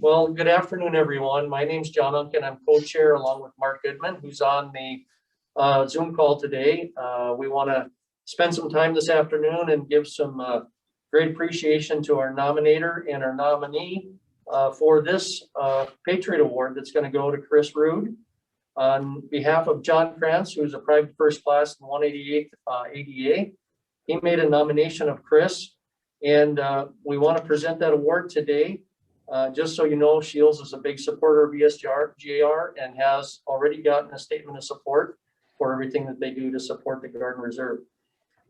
Well, good afternoon, everyone. My name's John Unkin. I'm co-chair along with Mark Goodman, who's on the Zoom call today. We want to spend some time this afternoon and give some great appreciation to our nominator and our nominee for this Patriot Award that's going to go to Chris Rude. On behalf of John Krantz, who's a private first class in 188th ADA, he made a nomination of Chris, and we want to present that award today. Just so you know, Scheels is a big supporter of ESGR and has already gotten a statement of support for everything that they do to support the Garden Reserve.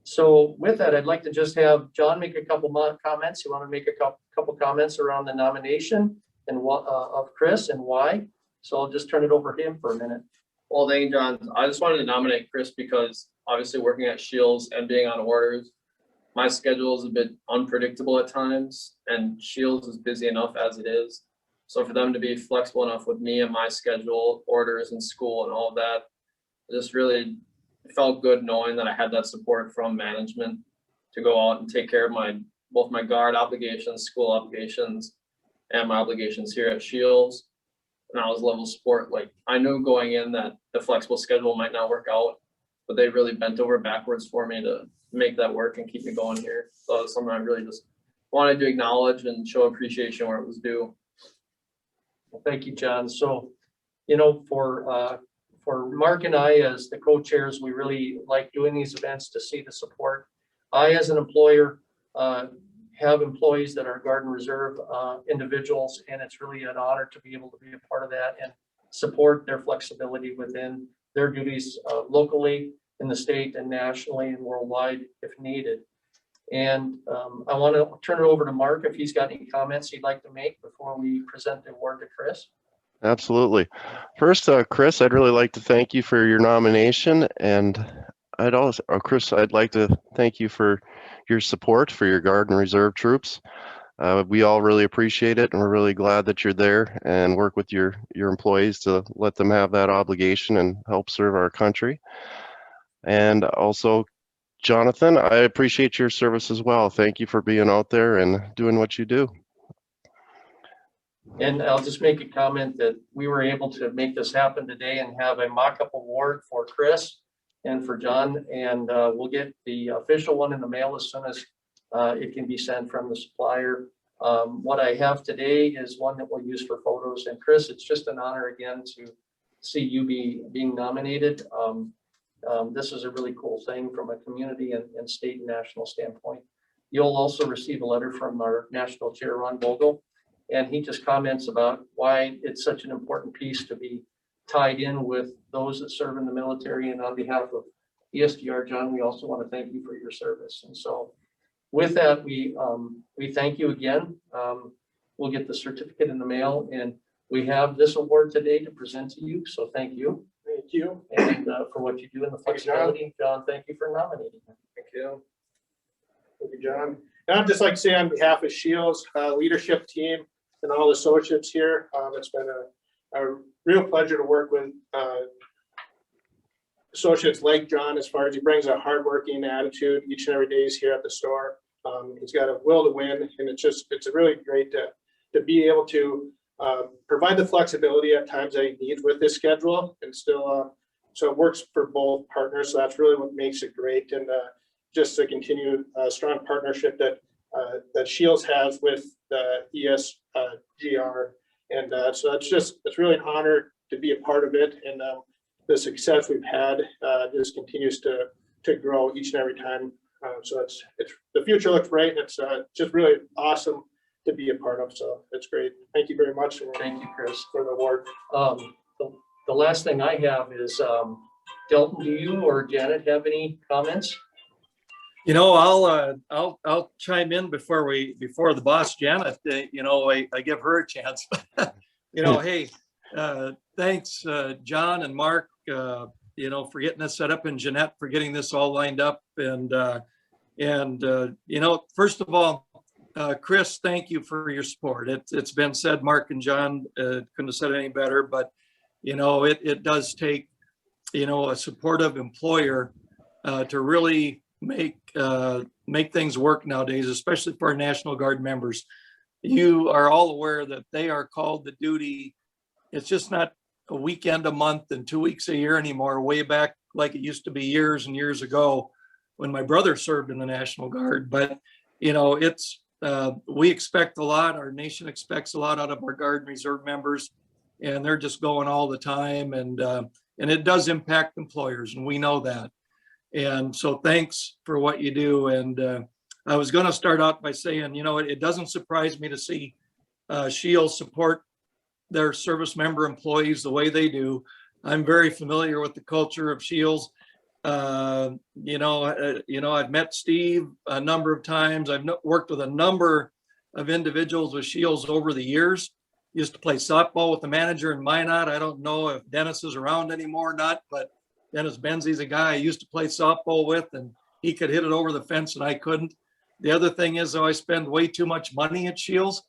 So with that, I'd like to just have John make a couple comments. You want to make a couple comments around the nomination and of Chris and why. So I'll just turn it over to him for a minute. Well, thank you, John. I just wanted to nominate Chris because obviously working at Scheels and being on orders, my schedule is a bit unpredictable at times, and Scheels is busy enough as it is. So for them to be flexible enough with me and my schedule, orders and school and all of that, it just really felt good knowing that I had that support from management to go out and take care of both my guard obligations, school obligations, and my obligations here at Scheels. And I was level support. Like, I knew going in that the flexible schedule might not work out, but they really bent over backwards for me to make that work and keep me going here. So it's something I really just wanted to acknowledge and show appreciation where it was due. Well, thank you, John. So, you know, for Mark and I as the co-chairs, we really like doing these events to see the support. I, as an employer, have employees that are Garden Reserve individuals, and it's really an honor to be able to be a part of that and support their flexibility within their duties locally, in the state, and nationally and worldwide if needed. And I want to turn it over to Mark if he's got any comments he'd like to make before we present the award to Chris. Absolutely. First, Chris, I'd really like to thank you for your nomination, and Chris, I'd like to thank you for your support for your Garden Reserve troops. We all really appreciate it, and we're really glad that you're there and work with your employees to let them have that obligation and help serve our country. And also, Jonathan, I appreciate your service as well. Thank you for being out there and doing what you do. And I'll just make a comment that we were able to make this happen today and have a mock-up award for Chris and for John, and we'll get the official one in the mail as soon as it can be sent from the supplier. What I have today is one that we'll use for photos. And Chris, it's just an honor again to see you being nominated. This is a really cool thing from a community and state and national standpoint. You'll also receive a letter from our national chair, Ron Vogel, and he just comments about why it's such an important piece to be tied in with those that serve in the military. And on behalf of ESGR, John, we also want to thank you for your service. And so with that, we thank you again. We'll get the certificate in the mail, and we have this award today to present to you. So thank you. Thank you. And for what you do in the flexibility. John, thank you for nominating. Thank you. Thank you, John. And I'd just like to say on behalf of Scheels leadership team and all the associates here, it's been a real pleasure to work with associates like John, as far as he brings a hardworking attitude each and every day he's here at the store. He's got a will to win, and it's really great to be able to provide the flexibility at times that he needs with his schedule, and still so it works for both partners. So that's really what makes it great, and just to continue a strong partnership that Scheels has with the ESGR, and so it's really an honor to be a part of it, and the success we've had just continues to grow each and every time. So it's the future looks bright, and it's just really awesome to be a part of. So it's great. Thank you very much. Thank you, Chris, for the award. The last thing I have is Delton, do you or Janet have any comments? You know, I'll chime in before the boss Janet. You know, I give her a chance. You know, hey, thanks John and Mark. You know, for getting this set up, and Jeanette for getting this all lined up. And you know, first of all, Chris, thank you for your support. It's been said, Mark and John couldn't have said it any better, but you know, it does take, you know, a supportive employer to really make things work nowadays, especially for our National Guard members. you are all aware that they are called to duty. It's just not a weekend a month and 2 weeks a year anymore, way back like it used to be years and years ago when my brother served in the National Guard. But, you know, we expect a lot. Our nation expects a lot out of our Guard and Reserve members, and they're just going all the time. And it does impact employers, and we know that. And so thanks for what you do. And I was going to start out by saying, you know, it doesn't surprise me to see Scheels support their service member employees the way they do. I'm very familiar with the culture of Scheels. I've met Steve a number of times. I've worked with a number of individuals with Scheels over the years. Used to play softball with the manager in Minot. I don't know if Dennis is around anymore or not, but Dennis Benzie's a guy I used to play softball with, and he could hit it over the fence and I couldn't. The other thing is, though, I spend way too much money at Scheels.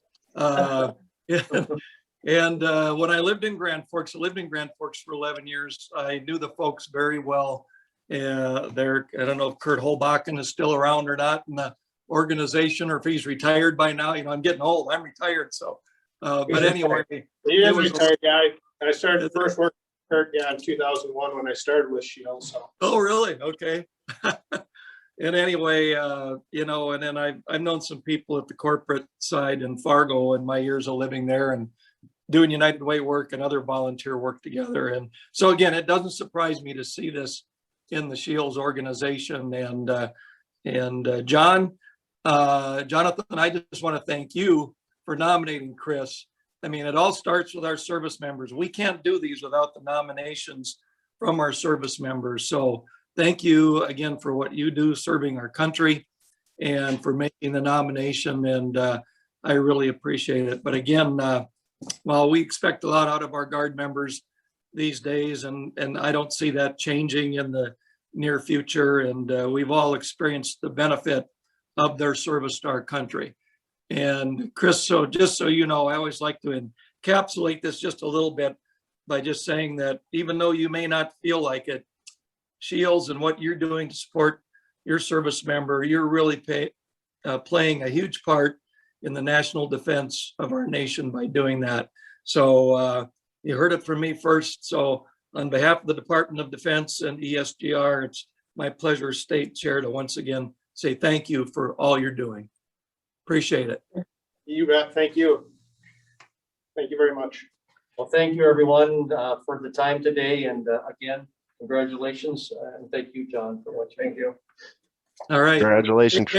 And when I lived in Grand Forks, for 11 years. I knew the folks very well. I don't know if Kurt Holbachen is still around or not in the organization, or if he's retired by now. You know, I'm getting old. I'm retired. So, but anyway. He is retired, yeah. I started first working with Kurt, in 2001 when I started with Scheels. So. Oh, really? Okay. And anyway, and then I've known some people at the corporate side in Fargo in my years of living there and doing United Way work and other volunteer work together. And so again, it doesn't surprise me to see this in the Scheels organization. And Jonathan, I just want to thank you for nominating Chris. I mean, it all starts with our service members. We can't do these without the nominations from our service members. So thank you again for what you do serving our country and for making the nomination. And I really appreciate it. But again, well, we expect a lot out of our Guard members these days, and I don't see that changing in the near future. And we've all experienced the benefit of their service to our country. And Chris, so just so you know, I always like to encapsulate this just a little bit by just saying that even though you may not feel like it, Scheels and what you're doing to support your service member, you're really playing a huge part in the national defense of our nation by doing that. So you heard it from me first. So on behalf of the Department of Defense and ESGR, it's my pleasure as state chair to once again say thank you for all you're doing. Appreciate it. You bet. Thank you. Thank you very much. Well, thank you, everyone, for the time today. And again, congratulations. And thank you, John, for what you do. All right. Congratulations.